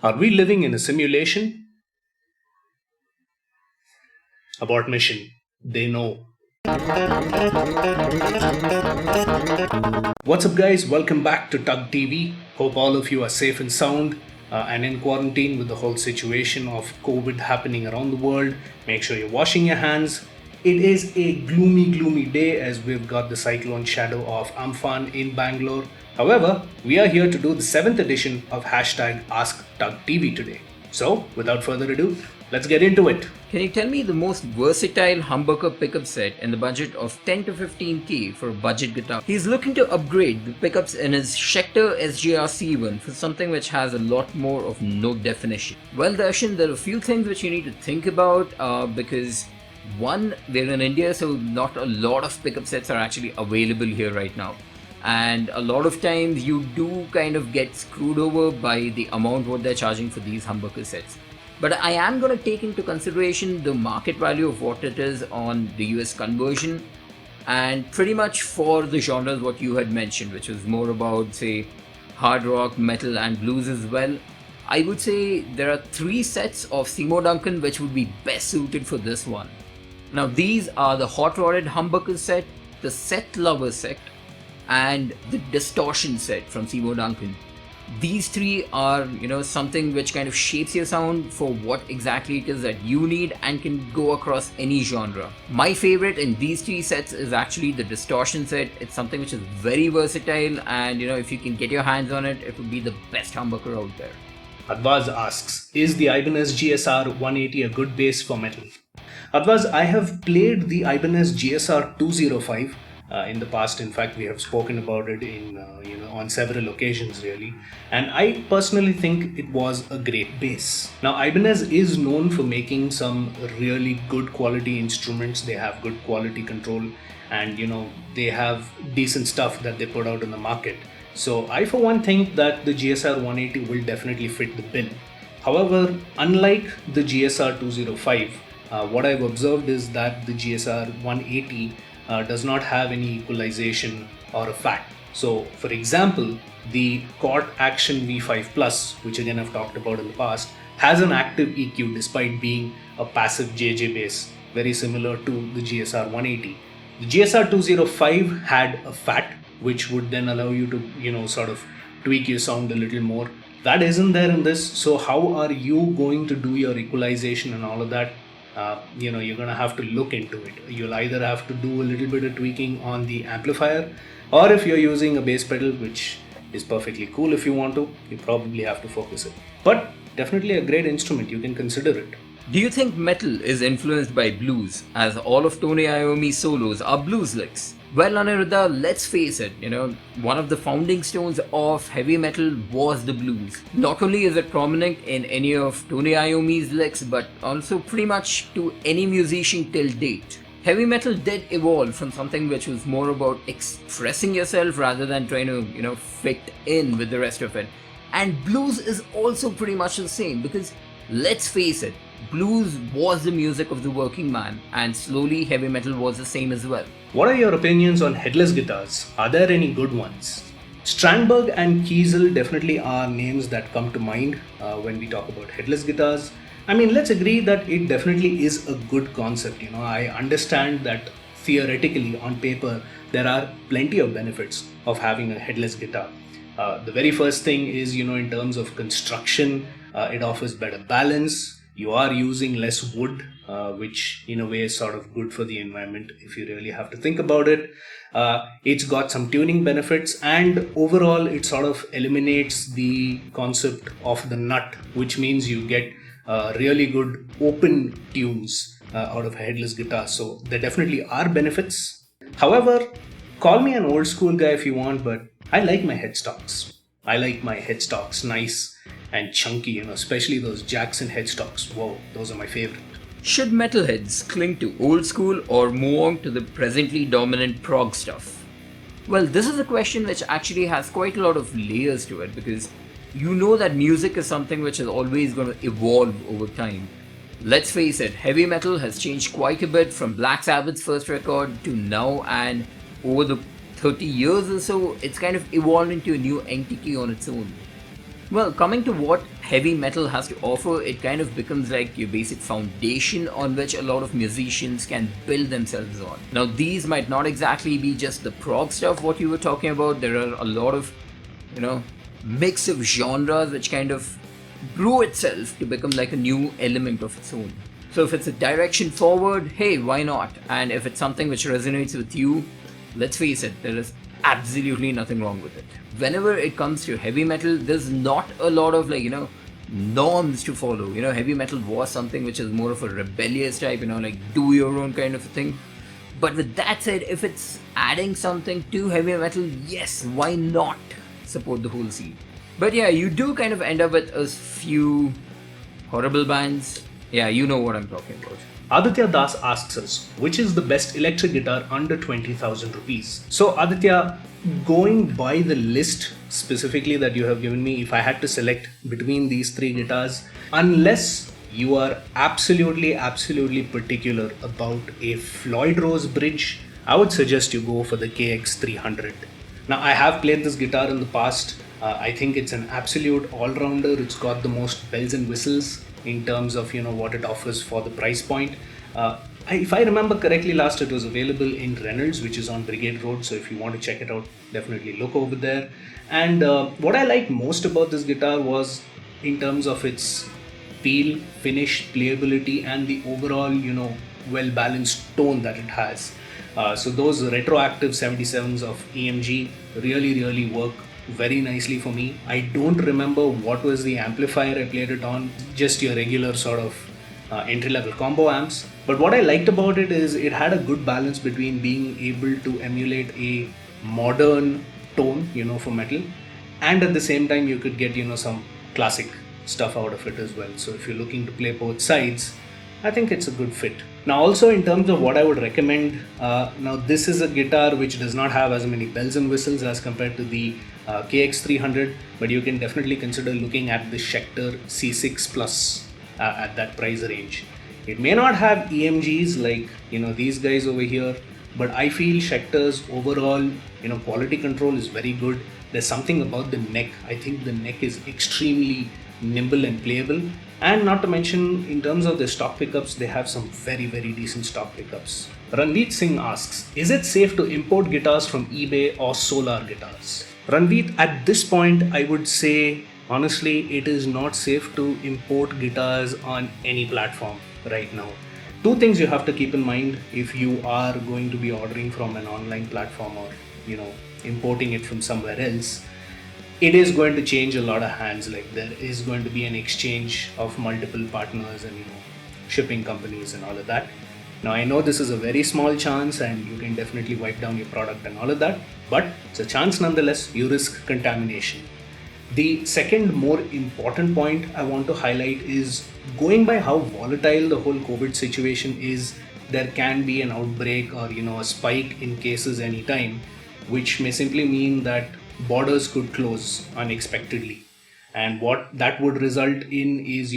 Are we living in a simulation? Abort mission. They know. What's up, guys? Welcome back to Tug TV. Hope all of you are safe and sound and in quarantine with the whole situation of COVID happening around the world. Make sure you're washing your hands. It is a gloomy day as we've got the cyclone shadow of Amphan in Bangalore. However, we are here to do the 7th edition of hashtag Ask Tug TV today. So, without further ado, let's get into it. Can you tell me the most versatile humbucker pickup set in the budget of 10 to 15k for a budget guitar? He's looking to upgrade the pickups in his Schecter SGR C1 for something which has a lot more of note definition. Well, Darshan, there are a few things which you need to think about because one, we're in India, so not a lot of pickup sets are actually available here right now. And a lot of times you do kind of get screwed over by the amount what they're charging for these humbucker sets. But I am going to take into consideration the market value of what it is on the US conversion, and pretty much for the genres what you had mentioned, which was more about, say, hard rock, metal and blues as well. I would say there are 3 sets of Seymour Duncan which would be best suited for this one. Now these are the Hot Rodded Humbucker set, the Set Lover set, and the Distortion set from Seymour Duncan. These 3 are, something which kind of shapes your sound for what exactly it is that you need and can go across any genre. My favorite in these 3 sets is actually the Distortion set. It's something which is very versatile, and if you can get your hands on it, it would be the best humbucker out there. Advaz asks, is the Ibanez GSR 180 a good bass for metal? Advaz, I have played the Ibanez GSR 205 in the past. In fact, we have spoken about it on several occasions really, and I personally think it was a great bass. Now Ibanez is known for making some really good quality instruments. They have good quality control, and they have decent stuff that they put out in the market. So I for one think that the GSR 180 will definitely fit the bill. However, unlike the GSR 205, what I've observed is that the GSR 180 does not have any equalization or a FAT. So for example, the Chord Action V5 Plus, which again I've talked about in the past, has an active EQ despite being a passive JJ bass, very similar to the GSR 180. The GSR 205 had a FAT, which would then allow you to sort of tweak your sound a little more. That isn't there in this. So how are you going to do your equalization and all of that? You're gonna have to look into it. You'll either have to do a little bit of tweaking on the amplifier, or if you're using a bass pedal, which is perfectly cool if you want to, you probably have to focus it. But definitely a great instrument, you can consider it. Do you think metal is influenced by blues, as all of Tony Iommi's solos are blues licks? Well, Aniruddha, let's face it, one of the founding stones of heavy metal was the blues. Not only is it prominent in any of Tony Iommi's licks, but also pretty much to any musician till date. Heavy metal did evolve from something which was more about expressing yourself rather than trying to, fit in with the rest of it. And blues is also pretty much the same, because let's face it, blues was the music of the working man, and slowly heavy metal was the same as well. What are your opinions on headless guitars? Are there any good ones? Strandberg and Kiesel definitely are names that come to mind when we talk about headless guitars. I mean, let's agree that it definitely is a good concept. I understand that theoretically on paper there are plenty of benefits of having a headless guitar. The very first thing is, in terms of construction, it offers better balance. You are using less wood, which in a way is sort of good for the environment if you really have to think about it. It's got some tuning benefits, and overall it sort of eliminates the concept of the nut, which means you get really good open tunes out of a headless guitar. So there definitely are benefits. However, call me an old school guy if you want, but I like my headstocks. I like my headstocks nice and chunky, especially those Jackson headstocks. Whoa, those are my favorite. Should metalheads cling to old school or move on to the presently dominant prog stuff? Well, this is a question which actually has quite a lot of layers to it, because that music is something which is always going to evolve over time. Let's face it, heavy metal has changed quite a bit from Black Sabbath's first record to now, and over the 30 years or so, it's kind of evolved into a new entity on its own. Well, coming to what heavy metal has to offer, it kind of becomes like your basic foundation on which a lot of musicians can build themselves on. Now, these might not exactly be just the prog stuff, what you were talking about. There are a lot of, mix of genres which kind of grew itself to become like a new element of its own. So if it's a direction forward, hey, why not? And if it's something which resonates with you, let's face it, there is absolutely nothing wrong with it. Whenever it comes to heavy metal, there's not a lot of norms to follow. Heavy metal was something which is more of a rebellious type, like do your own kind of a thing. But with that said, if it's adding something to heavy metal, yes, why not support the whole scene? But yeah, you do kind of end up with a few horrible bands. Yeah, you know what I'm talking about. Aditya Das asks us, which is the best electric guitar under 20,000 rupees? So Aditya, going by the list specifically that you have given me, if I had to select between these three guitars, unless you are absolutely particular about a Floyd Rose bridge, I would suggest you go for the KX300. Now, I have played this guitar in the past. I think it's an absolute all-rounder. It's got the most bells and whistles in terms of what it offers for the price point. If I remember correctly, last it was available in Reynolds, which is on Brigade Road. So if you want to check it out, definitely look over there. And what I liked most about this guitar was in terms of its feel, finish, playability, and the overall well-balanced tone that it has. So those retroactive 77s of EMG really work very nicely for me. I don't remember what was the amplifier I played it on, just your regular sort of entry-level combo amps. But what I liked about it is it had a good balance between being able to emulate a modern tone, for metal, and at the same time you could get, some classic stuff out of it as well. So if you're looking to play both sides, I think it's a good fit. Now also in terms of what I would recommend, now this is a guitar which does not have as many bells and whistles as compared to the KX300, but you can definitely consider looking at the Schecter C6 Plus at that price range. It may not have EMGs like these guys over here, but I feel Schecter's overall quality control is very good. There's something about the neck. I think the neck is extremely nimble and playable. And not to mention, in terms of the stock pickups, they have some very decent stock pickups. Ranveet Singh asks, is it safe to import guitars from eBay or Solar Guitars? Ranveet, at this point, I would say, honestly, it is not safe to import guitars on any platform right now. Two things you have to keep in mind if you are going to be ordering from an online platform or, importing it from somewhere else. It is going to change a lot of hands. Like there is going to be an exchange of multiple partners and shipping companies and all of that. Now I know this is a very small chance and you can definitely wipe down your product and all of that, but it's a chance nonetheless. You risk contamination. The second more important point I want to highlight is going by how volatile the whole COVID situation is. There can be an outbreak or a spike in cases anytime, which may simply mean that borders could close unexpectedly, and what that would result in is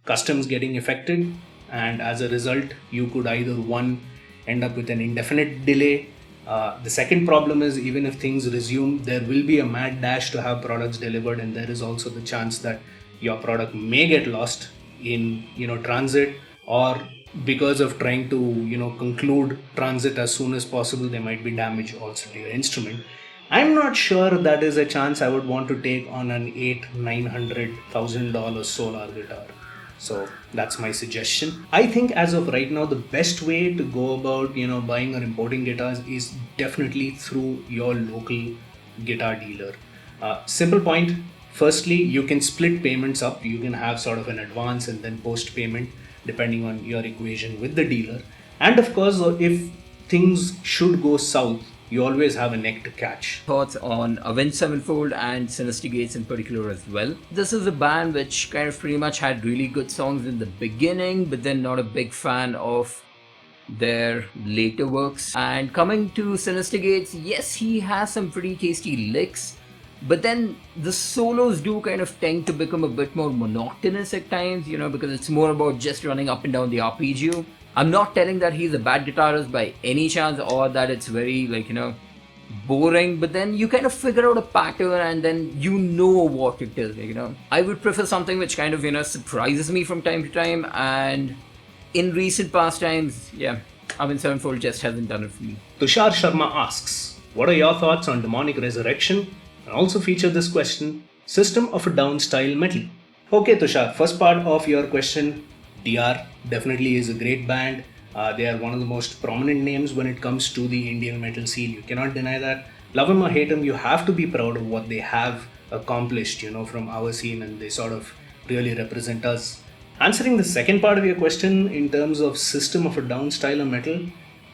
customs getting affected, and as a result you could either one end up with an indefinite delay. The second problem is, even if things resume, there will be a mad dash to have products delivered, and there is also the chance that your product may get lost in transit, or because of trying to conclude transit as soon as possible, there might be damage also to your instrument. I'm not sure that is a chance I would want to take on an $800,000-$900,000 Solar guitar. So that's my suggestion. I think as of right now, the best way to go about buying or importing guitars is definitely through your local guitar dealer. Simple point. Firstly, you can split payments up. You can have sort of an advance and then post payment depending on your equation with the dealer. And of course, if things should go south, you always have a neck to catch. Thoughts on Avenged Sevenfold and Sinister Gates in particular as well. This is a band which kind of pretty much had really good songs in the beginning, but then not a big fan of their later works. And coming to Sinister Gates, yes, he has some pretty tasty licks, but then the solos do kind of tend to become a bit more monotonous at times, because it's more about just running up and down the arpeggio. I'm not telling that he's a bad guitarist by any chance, or that it's very boring, but then you kind of figure out a pattern and then you know what it is, you know. I would prefer something which kind of, you know, surprises me from time to time, and in recent past times, yeah, Avenged Sevenfold just hasn't done it for me. Tushar Sharma asks, what are your thoughts on Demonic Resurrection? And also feature this question, System of a Down style metal. Okay, Tushar, first part of your question, DR definitely is a great band. They are one of the most prominent names when it comes to the Indian metal scene. You cannot deny that. Love them or hate them, you have to be proud of what they have accomplished, you know, from our scene, and they sort of really represent us. Answering the second part of your question in terms of System of a Down style of metal,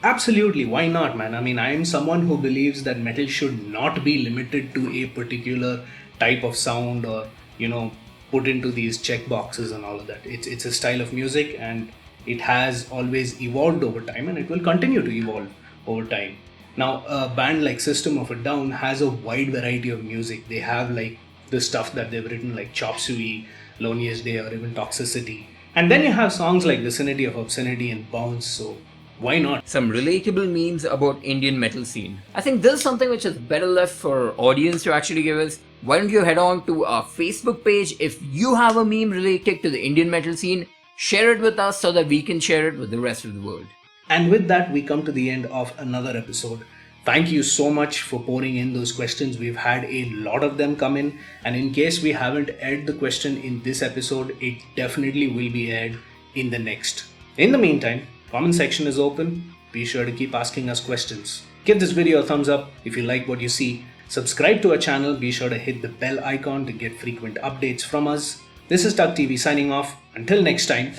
absolutely, why not, man? I mean, I am someone who believes that metal should not be limited to a particular type of sound or, you know, put into these check boxes and all of that. It's a style of music, and it has always evolved over time, and it will continue to evolve over time. Now, a band like System of a Down has a wide variety of music. They have like the stuff that they've written like Chop Suey, Loneliest Day, or even Toxicity. And then you have songs like Vicinity of Obscenity and Bounce, so why not? Some relatable memes about Indian metal scene. I think this is something which is better left for audience to actually give us. Why don't you head on to our Facebook page if you have a meme related to the Indian metal scene, share it with us so that we can share it with the rest of the world. And with that, we come to the end of another episode. Thank you so much for pouring in those questions. We've had a lot of them come in, and in case we haven't aired the question in this episode, it definitely will be aired in the next. In the meantime, comment section is open. Be sure to keep asking us questions. Give this video a thumbs up if you like what you see. Subscribe to our channel. Be sure to hit the bell icon to get frequent updates from us. This is Tug TV signing off. Until next time.